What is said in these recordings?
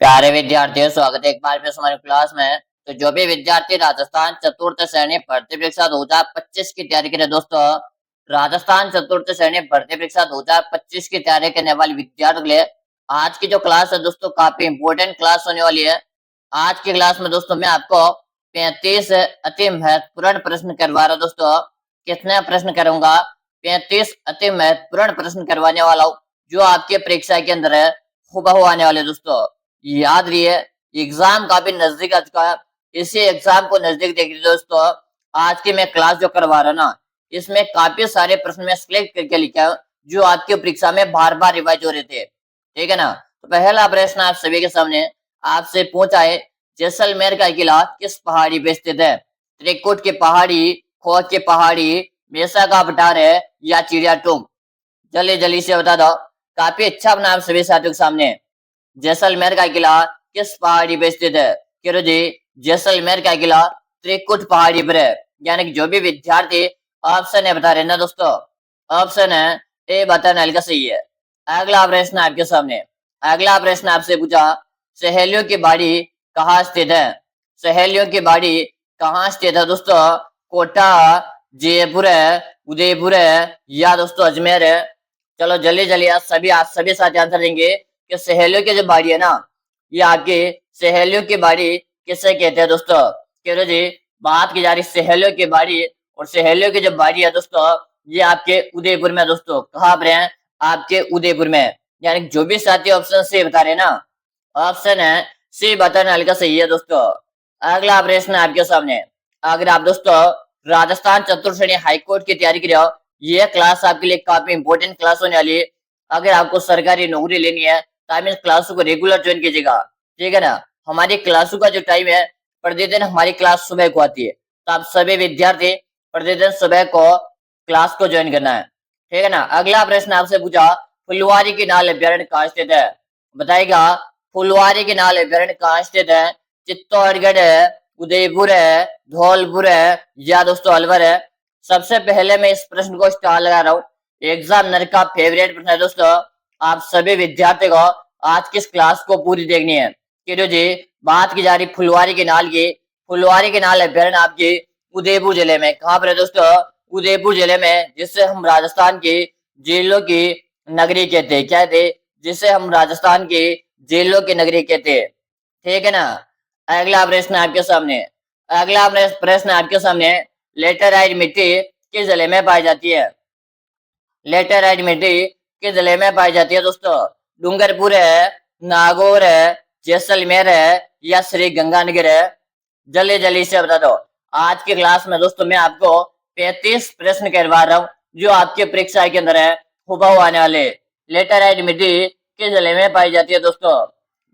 प्यारे विद्यार्थियों, स्वागत है एक बार फिर हमारी क्लास में। तो जो भी विद्यार्थी राजस्थान चतुर्थ श्रेणी भर्ती परीक्षा 2025 की तैयारी करे दोस्तों, राजस्थान चतुर्थ श्रेणी भर्ती परीक्षा 2025 की तैयारी करने वाले विद्यार्थियों के लिए आज की जो क्लास है दोस्तों काफी इंपोर्टेंट क्लास होने वाली है। आज की क्लास में दोस्तों मैं आपको 35 अति महत्वपूर्ण प्रश्न करवा रहा हूँ दोस्तों। कितने प्रश्न करूंगा? 35 अति महत्वपूर्ण प्रश्न करवाने वाला हूँ जो आपके परीक्षा के अंदर है हूबहू आने वाले दोस्तों। याद रहिए, एग्जाम काफी नजदीक आ चुका है। इसी एग्जाम को नजदीक देखिए दोस्तों, आज की मैं क्लास जो करवा रहा ना, इसमें काफी सारे प्रश्न मैं सिलेक्ट करके लिखा हूं जो आपकी परीक्षा में बार बार रिवाइज हो रहे थे। ठीक है ना? तो पहला प्रश्न आप सभी के सामने आपसे पूछा है, जैसलमेर का किला किस पहाड़ी पे स्थित है? त्रिकुट की पहाड़ी, खोज की पहाड़ी, मेसा का पठार है या चिड़िया टूम? जल्दी जल्दी से बता दो। काफी अच्छा बना आप सभी साथियों के सामने। जैसलमेर का किला किस पहाड़ी पे स्थित है? किरो जी, जैसलमेर का किला त्रिकुट पहाड़ी पर है। यानी कि जो भी विद्यार्थी ऑप्शन है बता रहे ना दोस्तों, ऑप्शन है ए बताना हल्का सही है। अगला प्रश्न आपके सामने, अगला प्रश्न आपसे पूछा, सहेलियों की बाड़ी कहाँ स्थित है? सहेलियों की बाड़ी कहाँ स्थित है दोस्तों? कोटा, जयपुर है, उदयपुर है या दोस्तों अजमेर है? चलो जल्दी जल्दी आप सभी साथी आंसर देंगे कि सहेलियों की जो बाड़ी है ना, ये आपकी सहेलियों की बाड़ी किसे कहते हैं दोस्तों? कह जी, बात की जा रही सहेलियों की बाड़ी, और सहेलियों की जो बाड़ी है दोस्तों ये आपके उदयपुर में दोस्तों। कहाँ पर है? आपके उदयपुर में। यानी जो भी साथी ऑप्शन सी बता रहे ना, ऑप्शन है सी बताना हल्का सही है दोस्तों। अगला प्रश्न आपके सामने, अगर आप दोस्तों राजस्थान चतुर्थ श्रेणी हाईकोर्ट की तैयारी कर रहे हो, ये क्लास आपके लिए काफी इंपॉर्टेंट क्लास होने वाली है। अगर आपको सरकारी नौकरी लेनी है तो आप इन क्लासों को रेगुलर ज्वाइन कीजिएगा। ठीक है ना? हमारी क्लासों का जो टाइम है, प्रतिदिन हमारी क्लास सुबह को आती है, तो आप सभी विद्यार्थी प्रतिदिन सुबह को क्लास को ज्वाइन करना है। ठीक है ना? अगला प्रश्न आपसे पूछा, फुलवारी की नाल अभ्यारण्य कहाँ स्थित है? बताएगा फुलवारी की नाल अभ्यारण्य कहाँ स्थित है? चित्तौड़गढ़ है, उदयपुर है, धौलपुर है या दोस्तों अलवर है? सबसे पहले मैं इस प्रश्न को स्टार लगा रहा हूँ। एग्जामिनर का फेवरेट प्रश्न है दोस्तों। आप सभी विद्यार्थी को आज की इस क्लास को पूरी देखनी है। क्यों जी, बात की जा रही फुलवारी के नाल की। फुलवारी के नाल अभ्यारण्य आपके उदयपुर जिले में। कहाँ पर है दोस्तों? उदयपुर जिले में, जिससे हम राजस्थान की जेलों की नगरी कहते हैं। क्या थे? जिसे हम राजस्थान की जेलों की नगरी कहते हैं। ठीक है ना? अगला प्रश्न आपके सामने, अगला प्रश्न आपके सामने, लेटराइट मिट्टी किस जिले में पाई जाती है? लेटराइट मिट्टी किस जिले में पाई जाती है दोस्तों? डूंगरपुर है, नागौर है, जैसलमेर है या श्री गंगानगर है? जल्दी जल्दी से बता दो। आज की क्लास में दोस्तों मैं आपको 35 प्रश्न करवा रहा हूँ जो आपके परीक्षा के अंदर है हूबहू आने वाले। लेटराइट मिट्टी किस जिले में पाई जाती है दोस्तों?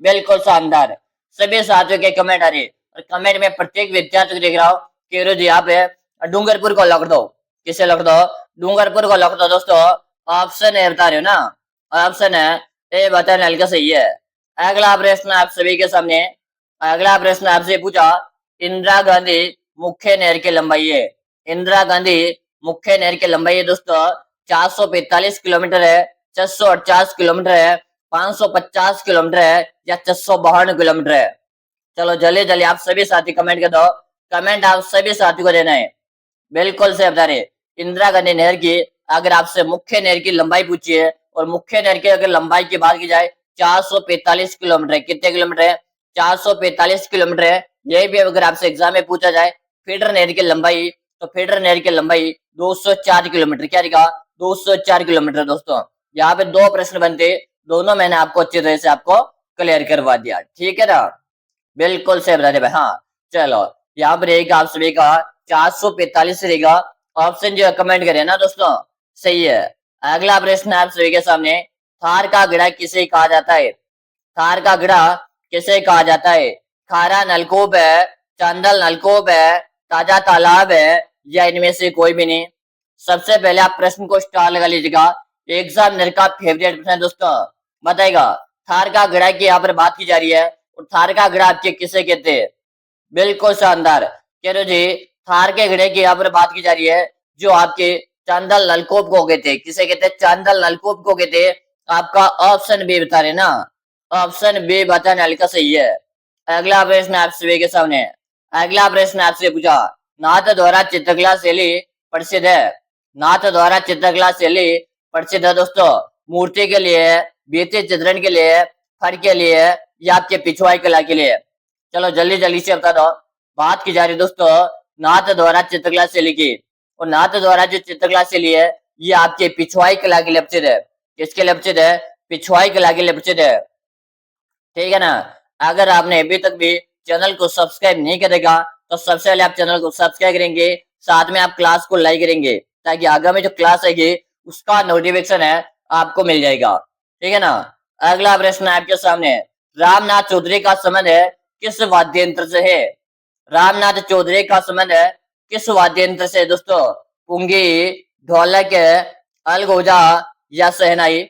बिल्कुल शानदार। सभी साथियों के कमेंट आ रहे, और कमेंट में प्रत्येक विद्यार्थी को देख रहा हूँ कि रोज यहाँ पे डूंगरपुर को लग दो। किसे लग दो? डूंगरपुर को लग दो दोस्तों। ऑप्शन है बता रहे हो ना, ऑप्शन है ए बताना हल्का सही है। अगला प्रश्न आप सभी के सामने, अगला प्रश्न आपसे पूछा, इंदिरा गांधी मुख्य नहर की लंबाई है? इंदिरा गांधी मुख्य नहर की लंबाई है दोस्तों 445 किलोमीटर है, 648 किलोमीटर है, 550 किलोमीटर है या 652 किलोमीटर है? चलो जल्दी जल्दी आप सभी साथी कमेंट कर दो। कमेंट आप सभी साथी को देना है। बिल्कुल से बता रहे, इंदिरा गांधी नहर की अगर आपसे मुख्य नहर की लंबाई पूछी है, और मुख्य नहर की अगर लंबाई की बात की जाए 445 किलोमीटर है। कितने किलोमीटर है? 445 किलोमीटर है। यही भी अगर आपसे एग्जाम में पूछा जाए फीडर नहर की लंबाई, तो फीडर नहर की लंबाई 204 किलोमीटर। क्या रहेगा? 204 किलोमीटर दोस्तों। यहाँ पे दो प्रश्न बनते, दोनों मैंने आपको अच्छी तरह से आपको क्लियर करवा दिया। ठीक है ना? बिल्कुल सही बता रहे भाई। हाँ चलो, यहाँ पर रहेगा आप सभी का 445 रहेगा। ऑप्शन जो कमेंट करे ना दोस्तों, सही है। अगला प्रश्न आप सभी के सामने, थार का गड़ा किसे कहा जाता है? थार का गड़ा किसे कहा जाता है? खारा नलकूप है, चांदल नलकूप है, ताजा तालाब है या इनमें से कोई भी नहीं? सबसे पहले आप प्रश्न को स्टार लगा लीजिएगा। एग्जामिनर का फेवरेट प्रश्न है दोस्तों। बताएगा थार का गड़ा की यहाँ पर बात की जा रही है, और थार का गड़ा आपके किसे कहते हैं? बिल्कुल शानदार। कह रहे जी, थार के घड़े की यहाँ पर बात की जा रही है जो आपके चांदल नलकूप को कहते हैं। किसे कहते हैं? चांदल नलकूप को कहते हैं। आपका ऑप्शन बी बता रहे ना, ऑप्शन बी बताने वाले का सही है। अगला प्रश्न आप सभी के सामने। अगला प्रश्न आपसे पूछा, नाथ द्वारा चित्रकला शैली प्रसिद्ध है। नाथ द्वारा चित्रकला शैली प्रसिद्ध है दोस्तों, मूर्ति के लिए, भित्ति चित्रण के लिए, फर के लिए, या आपके पिछवाई कला के लिए। चलो जल्दी जल्दी से बता दो। बात की जा रही है दोस्तों नाथ द्वारा चित्रकला शैली की, और नाथ द्वारा जो चित्रकला शैली है ये आपके पिछवाई कला के लिए प्रसिद्ध है। किसके लिए प्रसिद्ध है? पिछवाई कला के लिए प्रसिद्ध है। ठीक है ना। अगर आपने अभी तक भी चैनल को सब्सक्राइब नहीं करेगा तो सबसे पहले आप चैनल को सब्सक्राइब करेंगे, साथ में आप क्लास को लाइक करेंगे, ताकि आगामी जो क्लास आएगी उसका नोटिफिकेशन है आपको मिल जाएगा। ठीक है ना। अगला प्रश्न आपके सामने, रामनाथ चौधरी का संबंध है किस वाद्य यंत्र से है? रामनाथ चौधरी का संबंध है किस वाद्य यंत्र से दोस्तों? पुंगी, ढोलक, अलगोजा या शहनाई?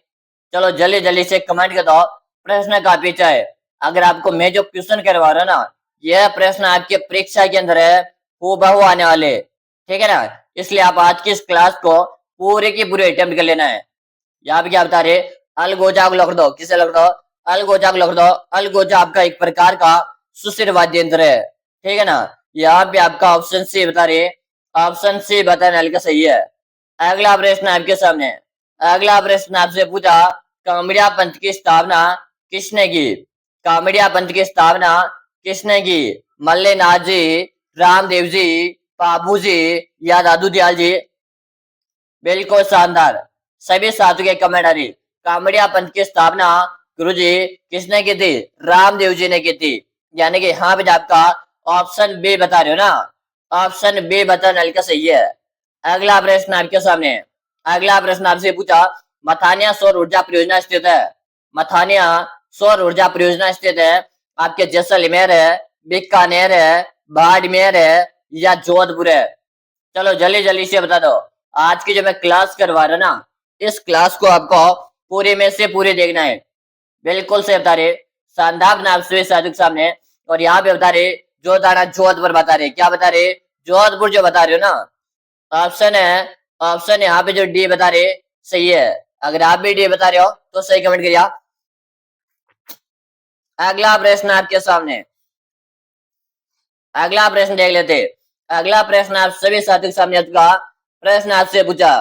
चलो जल्दी जल्दी से कमेंट कर दो। प्रश्न काफी अच्छा है। अगर आपको मैं जो क्वेश्चन करवा रहा हूं ना, यह प्रश्न आपके परीक्षा के अंदर है, हूबहू आने वाले। ठीक है ना। इसलिए आप आज की इस क्लास को पूरे की पूरे अटेम्प्ट कर लेना है। यहाँ पे क्या बता रहे, अलगोजा को लिख दो। किसे लिख दो? अलगोजा को लिख दो। अलगोजा आपका एक प्रकार का सुशिर वाद्य यंत्र है। ठीक है ना। यहाँ पे आपका ऑप्शन सी बता रहे, ऑप्शन सी बताने वाले का सही है। अगला प्रश्न आपके सामने। अगला प्रश्न आपसे पूछा, कामड़िया पंथ की स्थापना किसने की? कामड़िया पंथ की स्थापना किसने की? मल्लेनाथ जी, रामदेव जी, बाबू जी या दादू दयाल जी? बिल्कुल शानदार, सभी साथियों के कमेंट आ रही। कामड़िया पंथ की स्थापना गुरु जी किसने की थी? रामदेव जी ने की थी। यानी कि हाँ बेटा आपका ऑप्शन बी बता रहे हो ना, ऑप्शन बी बताने का सही है। अगला प्रश्न आपके सामने। अगला प्रश्न आपसे पूछा, मथानिया सौर ऊर्जा परियोजना स्थित है। मथानिया सौर ऊर्जा परियोजना स्थित है आपके जैसलमेर है, बीकानेर है, बाड़मेर है या जोधपुर है? चलो जल्दी जल्दी से बता दो। आज की जो मैं क्लास करवा रहा ना, इस क्लास को आपको पूरे में से पूरे देखना है। बिल्कुल से बता रहे, शानदार नाम से साधु के सामने। और यहाँ पे बता रहे जो दाना जोधपुर बता रहे। क्या बता रहे? जोधपुर जो बता रहे हो ना, ऑप्शन है, ऑप्शन यहाँ पे जो डी बता रहे सही है। अगर आप भी डी बता रहे हो तो सही कमेंट करिए। अगला प्रश्न आपके सामने। अगला प्रश्न देख लेते। अगला प्रश्न आप सभी साथियों के सामने प्रश्न आपसे पूछा,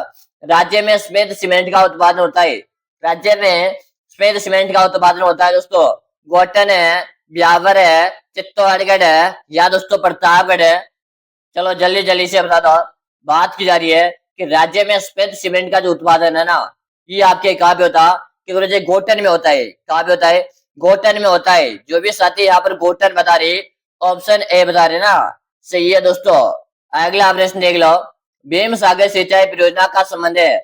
राज्य में सफेद सीमेंट का उत्पादन होता है। राज्य में सफेद सीमेंट का उत्पादन होता है दोस्तों, गोटन है, ब्यावर है, चित्तौड़गढ़ है या दोस्तों प्रतापगढ़ है? चलो जल्दी जल्दी से बता दो। बात की जा रही है कि राज्य में सफेद सीमेंट का जो उत्पादन है ना, ये आपके कहाँ पे होता? कि गोटन में होता है। कहाँ पे होता है? गोटन में होता है। जो भी साथी यहाँ पर गोटन बता रहे, ऑप्शन ए बता रहे ना, सही है दोस्तों। अगला प्रश्न देख लो। भीम सागर सिंचाई परियोजना का संबंध है।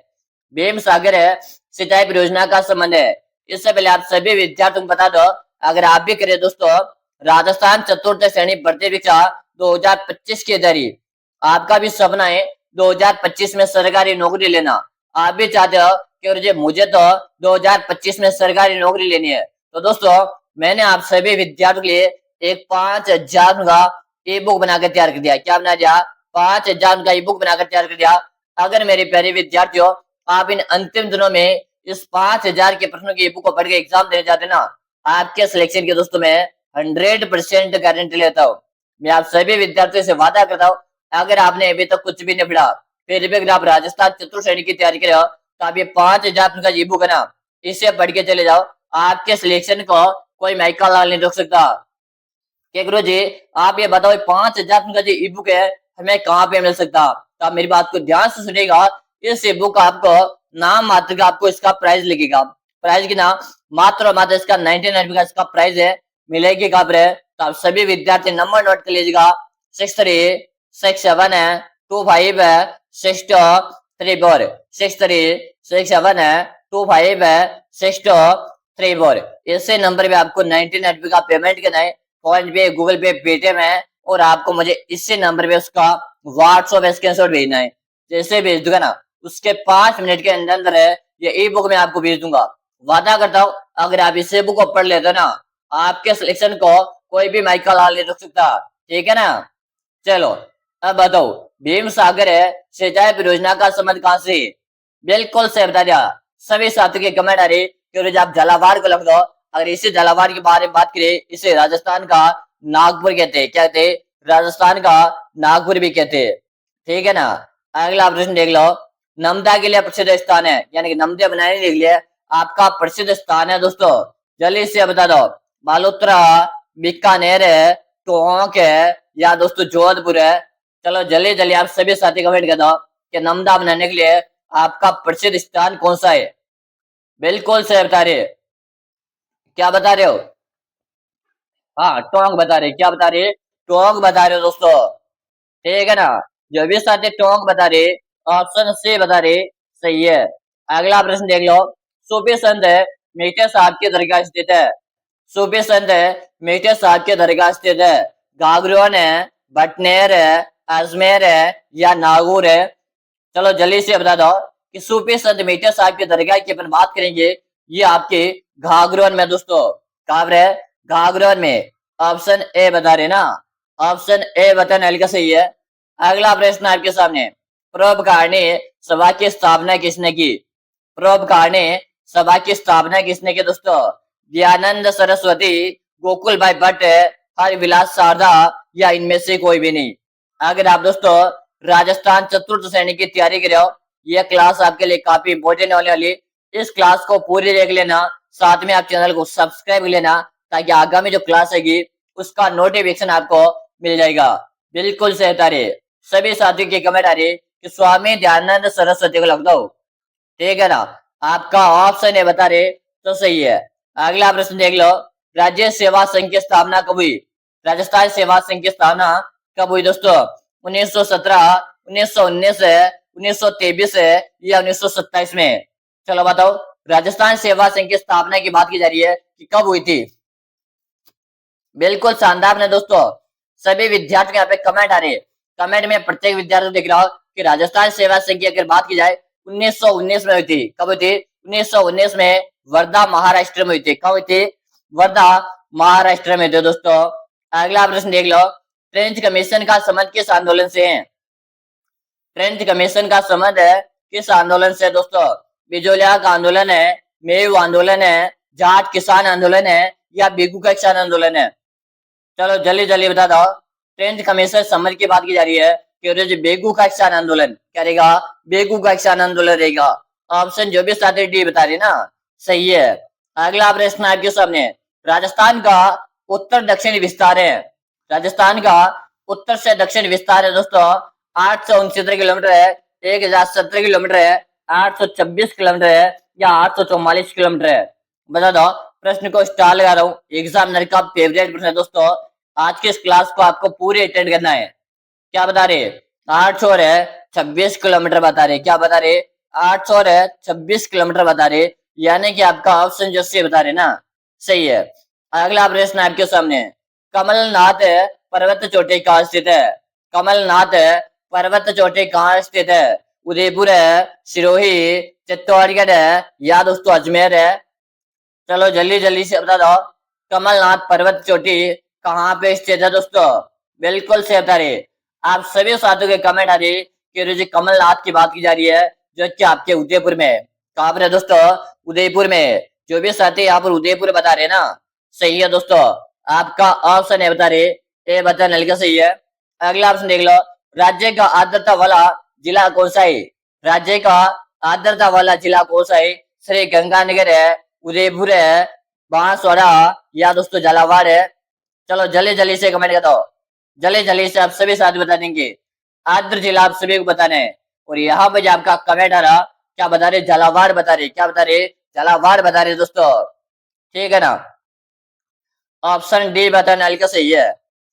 भीम सागर है सिंचाई परियोजना का संबंध है। इससे पहले आप सभी विद्यार्थियों को बता दो, अगर आप भी करें दोस्तों, राजस्थान चतुर्थ श्रेणी भर्ती परीक्षा 2025 के जरिए आपका भी सपना है 2025 में सरकारी नौकरी लेना। आप भी चाहते हो कि मुझे तो 2025 में सरकारी नौकरी लेनी है, तो दोस्तों मैंने आप सभी विद्यार्थियों के लिए एक 5000 का ई बुक बनाकर तैयार कर दिया। क्या बना दिया? 5000 का ई बुक बनाकर तैयार कर दिया। अगर मेरे प्यारे विद्यार्थियों आप इन अंतिम दिनों में इस 5000 के प्रश्नों की ई बुक को पढ़ के एग्जाम देने जाते ना, आपके सिलेक्शन के दोस्तों में 100% गारंटी लेता हूँ। मैं आप सभी विद्यार्थियों से वादा करता हूँ, अगर आपने अभी तक कुछ भी नहीं पढ़ा, फिर भी अगर आप राजस्थान चतुर्थ श्रेणी की तैयारी कर रहे हो, तो आप ये 5000 का ई बुक है ना, इसे पढ़ के चले जाओ। आपके सिलेक्शन को कोई माइका लाल नहीं रोक सकता। कि गुरु जी आप ये बताओ 5000 का जो ई बुक है हमें कहाँ पे मिल सकता? तो आप मेरी बात को ध्यान से सुनिएगा। इस ई बुक आपको नाम मात्र का आपको इसका प्राइस लगेगा। प्राइस की ना मात्र मात्र इसका 99 का इसका प्राइस है, मिलेगी कहाँ पर? तो आप सभी विद्यार्थी नंबर नोट कर लीजिएगा, 6367 है 25 है 6234, 6367 है 25 है 6234। इसी नंबर पे आपको 99 का पेमेंट करना है। फोन पे, गूगल पे, पेटीएम है, और आपको मुझे इसी नंबर पे उसका व्हाट्सएप स्क्रीनशॉट भेजना है। जैसे भेज दूंगा ना, उसके 5 मिनट के अंदर अंदर है ये ई बुक मैं आपको भेज दूंगा। वादा करता हूँ अगर आप इस ई बुक को पढ़ लेते हो ना, आपके सिलेक्शन को कोई भी माइका लाल नहीं रोक सकता। ठीक है ना। चलो अब बताओ, भीम सागर है सिंचाई परियोजना का संबंध कहां से? बिल्कुल से बता दिया। सभी साथियों के कमेंट आ रही कि आप झालावाड़ को लिख दो। अगर इसी झालावाड़ के बारे में बात करें, इसे राजस्थान का नागपुर कहते हैं। क्या कहते हैं? राजस्थान का नागपुर भी कहते हैं। ठीक है ना। अगला प्रश्न देख लो। नमदा के लिए प्रसिद्ध स्थान है, यानी कि नमदे बनाने के लिए आपका प्रसिद्ध स्थान है दोस्तों, जल्दी से बता दो। बालोतरा, बीकानेर है, टोंक है, या दोस्तों जोधपुर है। चलो जल्दी जल्दी आप सभी साथी कमेंट कर दो कि नमदा बनाने के लिए आपका प्रसिद्ध स्थान कौन सा है। बिल्कुल सही बता रहे। क्या बता रहे हो? हाँ, टोंक बता रहे। क्या बता रहे? टोंक बता रहे हो दोस्तों। ठीक है ना। जो भी साथी टोंक बता रहे, ऑप्शन सी बता रहे, सही है। अगला प्रश्न देख लो। सूफी संत मीठे साहब की दरगाह स्थित है। सूफी संत मीठे साहब की दरगाह स्थित है। गागरोन है, बटनेर है, अजमेर है, या नागौर है। चलो जल्दी से बता दो कि सूफी संत मीठे साहब की दरगाह की अपन बात करेंगे, ये आपके घाघरोन में दोस्तों। कहाँ पर है? घाघरोन में। ऑप्शन ए बता रहे ना। ऑप्शन ए बताने वाले का सही है। अगला प्रश्न आपके सामने। परोपकारिणी सभा की स्थापना किसने की? परोपकारिणी सभा की स्थापना किसने की दोस्तों? दयानंद सरस्वती, गोकुल भाई भट्ट, हरविलास शारदा, या इनमें से कोई भी नहीं। अगर आप दोस्तों राजस्थान चतुर्थ श्रेणी की तैयारी कर रहे हो, यह क्लास आपके लिए काफी इंपॉर्टेंट होने वाली। इस क्लास को पूरी देख लेना, साथ में आप चैनल को सब्सक्राइब कर लेना, ताकि आगामी जो क्लास आएगी उसका नोटिफिकेशन आपको मिल जाएगा। बिल्कुल सही बता रहे। सभी साथियों की कमेंट आ रही कि स्वामी दयानंद सरस्वती को लग दो। ठीक है ना। आपका ऑप्शन है बता रहे, तो सही है। अगला प्रश्न देख लो। राज्य सेवा संघ की स्थापना कब हुई? राजस्थान सेवा संघ की स्थापना कब हुई दोस्तों? 1917, 1919 है, 1923 है, या 1927 में? चलो बताओ। राजस्थान सेवा संघ की स्थापना की बात की जा रही है कि कब हुई थी। बिल्कुल शानदार ने दोस्तों। सभी विद्यार्थी यहाँ पे कमेंट आ रहे हैं। कमेंट में प्रत्येक विद्यार्थी देख रहा हो कि राजस्थान सेवा संघ की अगर बात की जाए 1919 में हुई थी। कब हुई थी? 1919 में वर्धा महाराष्ट्र में हुई थी। कब हुई थी? वर्धा महाराष्ट्र में थे दोस्तों। अगला प्रश्न देख लो। ट्रेंच कमीशन का संबंध किस आंदोलन से है? ट्रेंच कमीशन का संबंध है किस आंदोलन से दोस्तों? बिजोलिया का आंदोलन है, मेव आंदोलन है, जाट किसान आंदोलन है, या बिगू का किसान आंदोलन है? चलो जल्दी जल्दी बता दो। ट्रेंच कमीशन संबंध की बात की जा रही है कि बेगू का किसान आंदोलन क्या रहेगा? बेगू का किसान आंदोलन रहेगा। ऑप्शन जो भी साथी डी बता रही ना, सही है। अगला प्रश्न आपके सामने। राजस्थान का उत्तर दक्षिण विस्तार है। राजस्थान का उत्तर से दक्षिण विस्तार है दोस्तों 869 किलोमीटर है, 1070 किलोमीटर है, 826 किलोमीटर है, या 844 किलोमीटर है? बता दो। प्रश्न को स्टार लगा रहा हूँ। एग्जामिनर का फेवरेट प्रश्न है दोस्तों। आज के इस क्लास को आपको पूरी अटेंड करना है। क्या बता रहे? 800 है 26 किलोमीटर बता रहे। क्या बता रहे? 800 है 26 किलोमीटर बता रहे, यानी कि आपका ऑप्शन जो सी बता रहे ना, सही है। अगला प्रश्न आपके सामने। कमलनाथ पर्वत चोटी कहाँ स्थित है? कमलनाथ पर्वत चोटी कहाँ स्थित है? उदयपुर है, सिरोही, चित्तौड़गढ़ है, या दोस्तों अजमेर है? चलो जल्दी जल्दी से बता दो। कमलनाथ पर्वत चोटी कहाँ पे स्थित है दोस्तों? बिल्कुल सही बता रहे। आप सभी साथियों के कमेंट आ रही कि जो कमलनाथ की बात की जा रही है, जो कि आपके उदयपुर में। कहाँ पर है दोस्तों? उदयपुर में। जो भी साथी यहाँ पर उदयपुर बता रहे ना, सही है दोस्तों। आपका ऑप्शन है बता रहे, ए बता नल का सही है। अगला ऑप्शन देख लो। राज्य का आर्द्रता वाला जिला कौन सा है? राज्य का आर्द्रता वाला जिला कौन सा है? श्री गंगानगर है, उदयपुर है, बांसवाड़ा, या दोस्तों झालावाड़ है? चलो जल्दी जल्दी से कमेंट कर दो। जल्दी जल्दी से आप सभी साथ बता देंगे। आर्द्र जिला आप सभी को बताना है। और यहाँ पे जो आपका कमेंट आ रहा, क्या बता रहे? झालावाड़ बता रहे। क्या बता रहे? झालावाड़ बता रहे दोस्तों। ठीक है ना। ऑप्शन डी बताने वाले का सही है।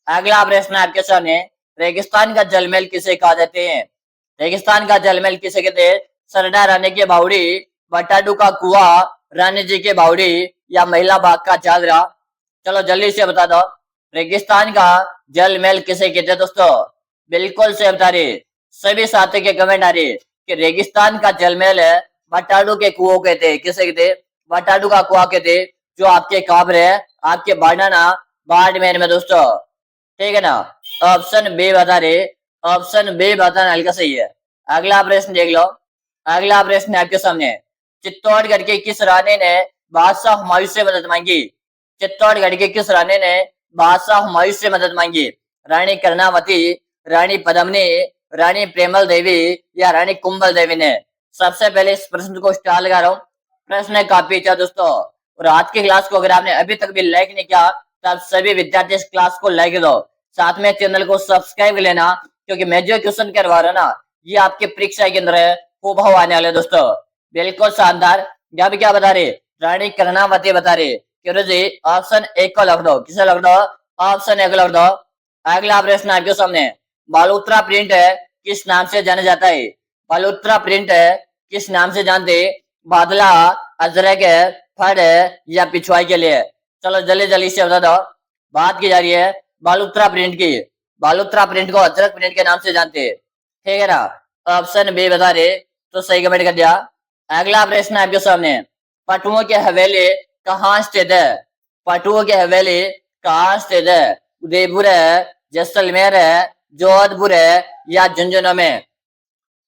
अगला प्रश्न आपके सामने। रेगिस्तान का जलमहल किसे कहा जाते हैं? रेगिस्तान का जलमहल किसे कहते हैं? सरदार रानी की बावड़ी, बटाडू का कुआ, रानी जी की बावड़ी, या महिला बाग का चादरा? चलो जल्दी से बता दो। रेगिस्तान का जलमहल किसे कहते हैं दोस्तों? बिल्कुल से बता रहे। सभी साथियों के कमेंट आ रहे कि रेगिस्तान का जलमहल है बटाडू के कुओं कहते हैं। किसे कहते? बटाडू का कुआ कहते, जो आपके काबर है, आपके बारडाना बाड़मेर में दोस्तों। ठीक है ना। ऑप्शन बी बता रहे। ऑप्शन बी बताना हल्का सही है। अगला प्रश्न देख लो। अगला प्रश्न आपके सामने। चित्तौड़गढ़ के किस रानी ने बादशाह हुमायूं से मदद मांगी? चित्तौड़गढ़ के किस रानी ने बादशाह हुमायूं से मदद मांगी? रानी कर्णावती, रानी पद्मिनी, रानी प्रेमल देवी या रानी कुंभल देवी ने? सबसे पहले इस प्रश्न को स्टार लगा रहा हूँ। प्रश्न काफी अच्छा दोस्तों, और आज की क्लास को अगर आपने अभी तक भी लाइक नहीं किया तो आप सभी विद्यार्थी इस क्लास को लाइक दो, साथ में चैनल को सब्सक्राइब लेना, क्योंकि मैं जो क्वेश्चन करवा रहा हूँ ना ये आपके परीक्षा के अंदर हूबहू आने वाले दोस्तों, बिल्कुल शानदार। यहाँ पे क्या बता रहे, रानी कर्णावती बता रहे। जी ऑप्शन एक को लिख दो, किसे लिख दो? ऑप्शन एक लिख दो। अगला प्रश्न आपके सामने, बालोत्रा प्रिंट किस नाम से जाना जाता है? बालोत्रा प्रिंट किस नाम से जानते? बादला, अजरक, फड़ या पिछवाई के लिए? चलो जल्दी जल्दी से बता दो। बात की जा रही है बालोत्रा प्रिंट की। बालोत्रा प्रिंट को अजरक प्रिंट के नाम से जानते हैं, ठीक है ना? ऑप्शन बी बता रहे, तो सही कमेंट कर दिया। अगला प्रश्न आपके सामने, पटुओं की हवेली कहाँ स्थित है? पटुओं की हवेली कहाँ स्थित है? उदयपुर है, जैसलमेर है, जोधपुर है या झुंझुनू में?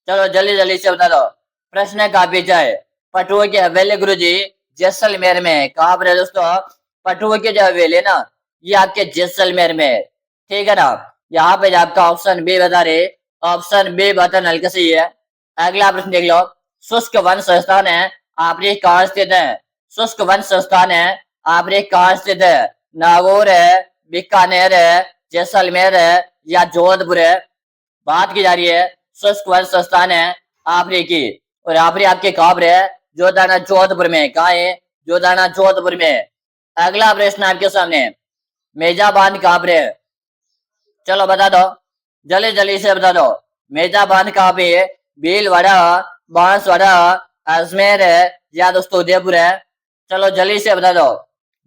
चलो जल्दी जल्दी से बता दो। प्रश्न काफी अच्छा है। पटुओं की हवेली गुरुजी जैसलमेर में। कहाँ पर है दोस्तों? पटुओं की जो हवेली है ना ये आपके जैसलमेर में है, ठीक है ना? यहाँ पे आपका ऑप्शन बी बता रहे, ऑप्शन बी बटन हल्का सही है। अगला प्रश्न देख लो, शुष्क वन संस्थान है आपने कहाँ स्थित है? शुष्क वन संस्थान है आपने कहाँ स्थित है? नागौर है, बीकानेर है, जैसलमेर है या जोधपुर है? बात की जा रही है शुष्क वन संस्थान है आपने की, और आपने आपके कहाँ पर है? जोधाना जोधपुर में। कहा है? जोधाना जोधपुर में। अगला प्रश्न आपके सामने, मेजाबान कहाँ पर है? चलो बता दो, जल्दी जल्दी से बता दो। मेजाबान कहाँ पे है? भीलवाड़ा, बांसवाड़ा, अजमेर है या दोस्तों उदयपुर है? चलो जल्दी से बता दो।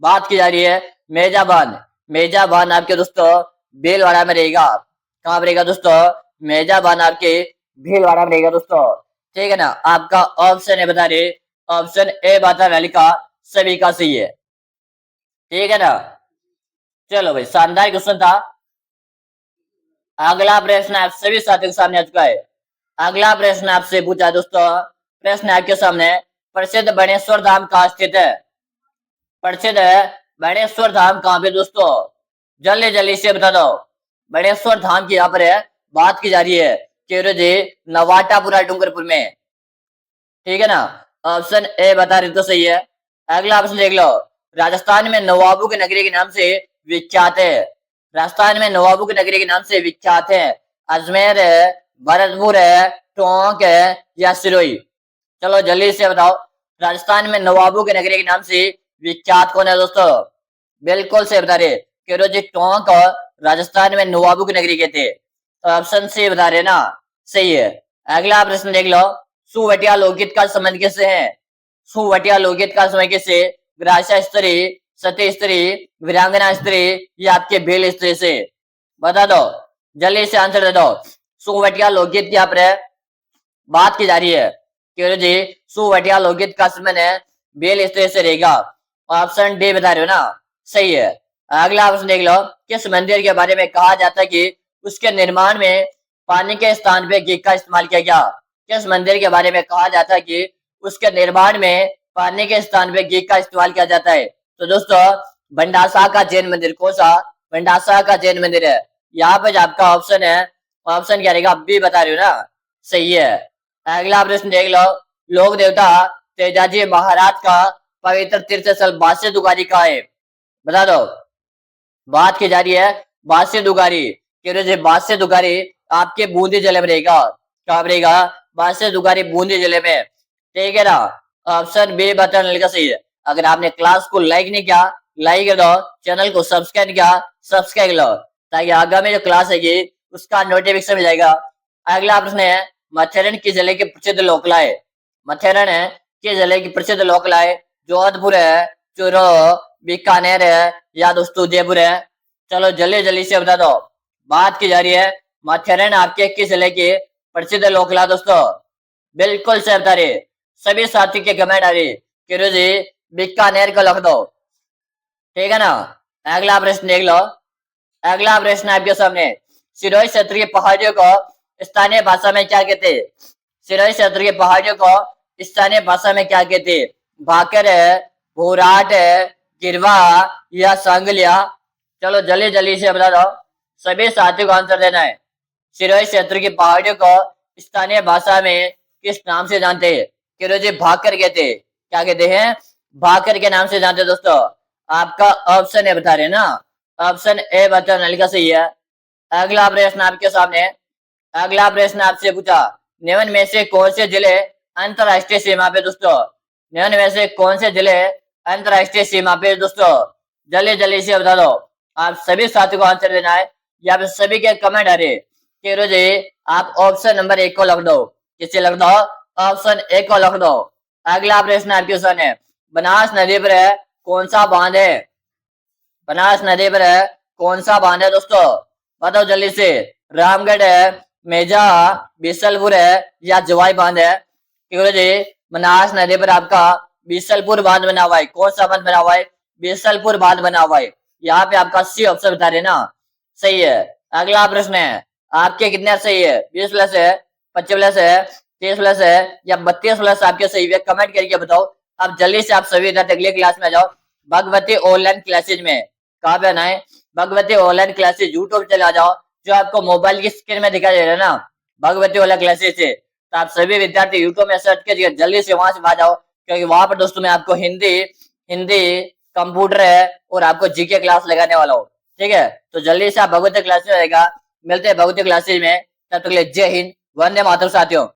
बात की जा रही है मेजाबान। मेजाबान आपके दोस्तों भीलवाड़ा में रहेगा। कहाँ पर रहेगा दोस्तों? मेजाबान आपके भीलवाड़ा में रहेगा दोस्तों, ठीक है ना? आपका ऑप्शन है बता रहे, ऑप्शन ए बाता वैली का सभी का सही है, ठीक है ना? चलो भाई शानदार क्वेश्चन था। अगला प्रश्न आप सभी साथियों के सामने आ चुका है। अगला प्रश्न आपसे पूछा दोस्तों, प्रश्न आपके सामने, प्रसिद्ध बनेश्वर धाम कहाँ स्थित है? प्रसिद्ध बनेश्वर धाम कहाँ पे दोस्तों? जल्दी जल्दी से बता दो। बनेश्वर धाम की यहाँ पर है बात की जा रही है जी नवाटापुरा डूंगरपुर में, ठीक है ना? ऑप्शन ए बता रहे तो सही है। अगला ऑप्शन देख लो, राजस्थान में नवाबों की नगरी के नाम से विख्यात है। राजस्थान में नवाबों की नगरी के नाम से विख्यात है। अजमेर है, भरतपुर है, टोंक है या सिरोही? चलो जल्दी से बताओ। राजस्थान में नवाबों की नगरी के नाम से विख्यात कौन है दोस्तों? बिल्कुल से बता रहे जी टोंक राजस्थान में नवाबों की नगरी कहते हैं, तो ऑप्शन सी बता रहे ना, सही है। अगला प्रश्न देख लो, सुवटिया लोकगीत का संबंध किससे है? सुवटिया लोकगीत का संबंध किससे? ग्रासा स्त्री, सती स्त्री, वीरांगना स्त्री या आपके भील स्त्री से? बता दो, जल्दी से आंसर दे दो। सुवटिया लोकगीत यहाँ पर बात की जा रही है जी सुवटिया लोकगीत का संबंध है भील स्त्री से रहेगा। ऑप्शन डी बता रहे हो ना, सही है। अगला प्रश्न देख लो, किस मंदिर के बारे में कहा जाता है कि उसके निर्माण में पानी के स्थान पे घी का इस्तेमाल किया गया? किस मंदिर के बारे में कहा जाता है कि उसके निर्माण में पानी के स्थान पे घी का इस्तेमाल किया जाता है? तो दोस्तों भंडासा का जैन मंदिर। कौन सा? भंडासा का जैन मंदिर है। यहाँ पे आपका ऑप्शन है, ऑप्शन क्या रहेगा? बी बता रहे हो ना, सही है। अगला प्रश्न देख लो, लोक देवता तेजाजी महाराज का पवित्र तीर्थ स्थल बासे दुगारी का है? बता दो। बात की जा रही है बासे दुगारी। बासे दुगारी आपके बूंदी जिले में रहेगा। कहाँ रहेगा? बासे दुगारी बूंदी जिले में, ठीक है ना? ऑप्शन बी बटन सही है। अगर आपने क्लास को लाइक नहीं किया, लाइक कर दो। चैनल को सब्सक्राइब किया, सब्सक्राइब कर लो, ताकि आगामी जो क्लास है उसका नोटिफिकेशन मिल जाएगा। अगला प्रश्न है, मथेरन किस जिले की प्रसिद्ध लोकला है? मथेरन है किस जिले की प्रसिद्ध लोकला है? जोधपुर है, चूरू, बीकानेर है या दोस्तों उदयपुर है? चलो जल्दी जल्दी से बता दो। बात की जा रही है माथेरन आपके किस जिले की प्रसिद्ध लोकला दोस्तों? बिल्कुल से बता रहे, सभी साथी के कमेंट आ रही जी बीकानेर को लिख दो, ठीक है ना? अगला प्रश्न देख लो। अगला प्रश्न आपके सामने, सिरोही क्षेत्र की पहाड़ियों को स्थानीय भाषा में क्या कहते हैं? सिरोही क्षेत्र की पहाड़ियों को स्थानीय भाषा में क्या कहते हैं? भाकर है, घोराट है, गिरवा या सांगलिया? चलो जल्दी जल्दी से बता दो, सभी साथियों को आंसर देना है। सिरोही क्षेत्र की पहाड़ियों को स्थानीय भाषा में किस नाम से जानते हैं? किरो जी भाकर कहते हैं। क्या कहते हैं? भाकर के नाम से जानते हैं दोस्तों। आपका ऑप्शन ए बता रहे ना, ऑप्शन ए बता नलिका सही है। अगला प्रश्न आपके सामने, अगला प्रश्न आपसे पूछा, निम्न में से कौन से जिले अंतरराष्ट्रीय सीमा पे दोस्तों? निम्न में से कौन से जिले अंतरराष्ट्रीय सीमा पे दोस्तों? जल्दी जल्दी से बता दो। आप सभी साथियों को आंसर देना है। यहाँ पे सभी के कमेंट आ रहे कि जी आप ऑप्शन नंबर 1 को लग दो। किसे लग दो? ऑप्शन 1 को लग दो। अगला प्रश्न आपके सामने, बनास नदी पर कौन सा बांध है? बनास नदी पर कौन सा बांध है दोस्तों? बताओ जल्दी से। रामगढ़ है, मेजा, बीसलपुर है या जवाई बांध है? क्यों जी बनास नदी पर आपका बीसलपुर बांध बना हुआ है। कौन सा बांध बना हुआ है? बीसलपुर बांध बना हुआ है। यहाँ पे आपका सी ऑप्शन बता रहे ना, सही है। अगला प्रश्न है, आपके कितने सही है? 20 प्लस है, 25 प्लस है, 30 प्लस है या 32 प्लस आपके सही है? कमेंट करके बताओ। अब जल्दी से आप सभी अगले क्लास में आ जाओ, भगवती ऑनलाइन क्लासेज में। कहाँ पे आना है? भगवती ऑनलाइन क्लासेज यूट्यूब चले आ जाओ, जो आपको मोबाइल की स्क्रीन में दिखाई दे रहा है ना, भगवती ऑनलाइन क्लासेज से। तो आप सभी विद्यार्थी यूट्यूब में सर्च कीजिए, जल्दी से वहां से आ जाओ, क्योंकि वहां पर दोस्तों मैं आपको हिंदी हिंदी कंप्यूटर है और आपको जीके क्लास लगाने वाला हूँ। ठीक है, तो जल्दी से आप भगवती क्लासेज में रहेगा। मिलते हैं भगवती क्लासेज में, तब तक के लिए जय हिंद, वंदे मातरम साथियों।